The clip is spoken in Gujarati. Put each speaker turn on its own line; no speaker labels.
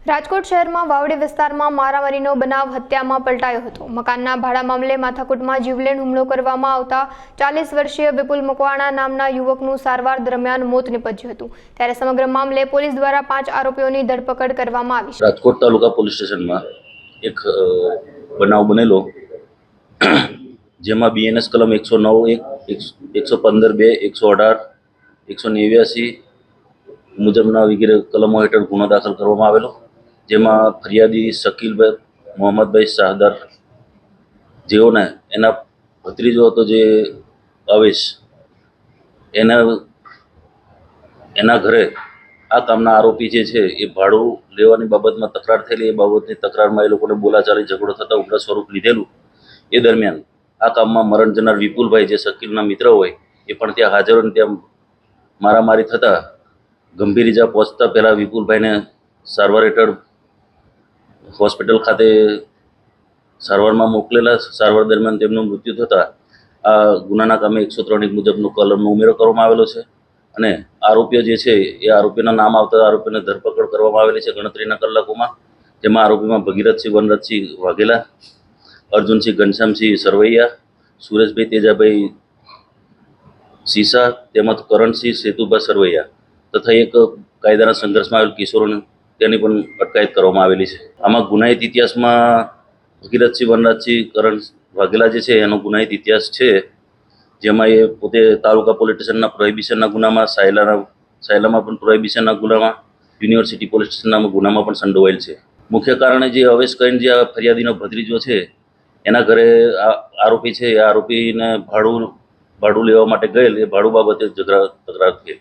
રાજકોટ શહેરમાં વાવડી વિસ્તારમાં મારામારીનો બનાવ હત્યામાં પલટાયો હતો। મકાનના ભાડા મામલે માથાકૂટમાં જીવલેણ હુમલો કરવામાં આવતા 40 વર્ષીય વિપુલ મકવાણા નામના યુવકનું સારવાર દરમિયાન મોત નીપજ્યું હતું। ત્યારે સમગ્ર મામલે પોલીસ દ્વારા 5 આરોપીઓની ધરપકડ કરવામાં આવી છે।
રાજકોટ તાલુકા પોલીસ સ્ટેશનમાં એક બનાવ બનેલો, જેમાં બીએનએસ કલમ 109(1), 115(2), 118, 189 મુજબના વગેરે કલમો હેઠળ ગુનો દાખલ કરવામાં આવેલો, જેમાં ફરિયાદી શકીલભાઈ મોહમ્મદભાઈ શાહદાર, જેઓને એના ભત્રીજો હતો જે આવેશ, એના ઘરે આ કામના આરોપી જે છે એ ભાડું લેવાની બાબતમાં તકરાર થયેલી, એ બાબતની તકરારમાં એ લોકોને બોલાચાલી ઝઘડો થતાં ઉગ્ર સ્વરૂપ લીધેલું। એ દરમિયાન આ કામમાં મરણ જનાર વિપુલભાઈ જે શકીલના મિત્ર હોય એ પણ ત્યાં હાજર, અને ત્યાં મારામારી થતાં ગંભીર ઇજા પહોંચતા પહેલાં વિપુલભાઈને સારવાર હેઠળ હોસ્પિટલ ખાતે સારવારમાં મોકલેલા। સારવાર દરમિયાન તેમનું મૃત્યુ થતાં આ ગુનાના કામે 103(1) મુજબનો કલમનો ઉમેરો કરવામાં આવેલો છે, અને આરોપીઓ જે છે એ આરોપીના નામ આવતા આરોપીને ધરપકડ કરવામાં આવેલી છે ગણતરીના કલાકોમાં। જેમાં આરોપીમાં ભગીરથસિંહ વનરથસિંહ વાઘેલા, અર્જુનસિંહ ઘનશ્યામસિંહ સરવૈયા, સુરેશભાઈ તેજાભાઈ સીસા તેમજ કરણસિંહ સેતુભા સરવૈયા તથા એક કાયદાના સંઘર્ષમાં આવેલ કિશોરોને તેની પણ અટકાયત કરવામાં આવેલી છે। આમાં ગુનાહિત ઇતિહાસમાં ભગીરથસિંહ વનરાજસિંહ કરણ વાઘેલા જે છે એનો ગુનાહિત ઇતિહાસ છે, જેમાં એ પોતે તાલુકા પોલીસ સ્ટેશનના પ્રોહિબિશનના ગુનામાં, સાયલામાં પણ પ્રોહિબિશનના ગુનામાં, યુનિવર્સિટી પોલીસ સ્ટેશનના ગુનામાં પણ સંડોવાયેલ છે। મુખ્ય કારણે જે અવેશ કરીને જે આ ફરિયાદીનો ભત્રીજો છે એના ઘરે આરોપી છે, એ આરોપીને ભાડું લેવા માટે ગયેલ, એ ભાડું બાબતે તકરાર થઈ।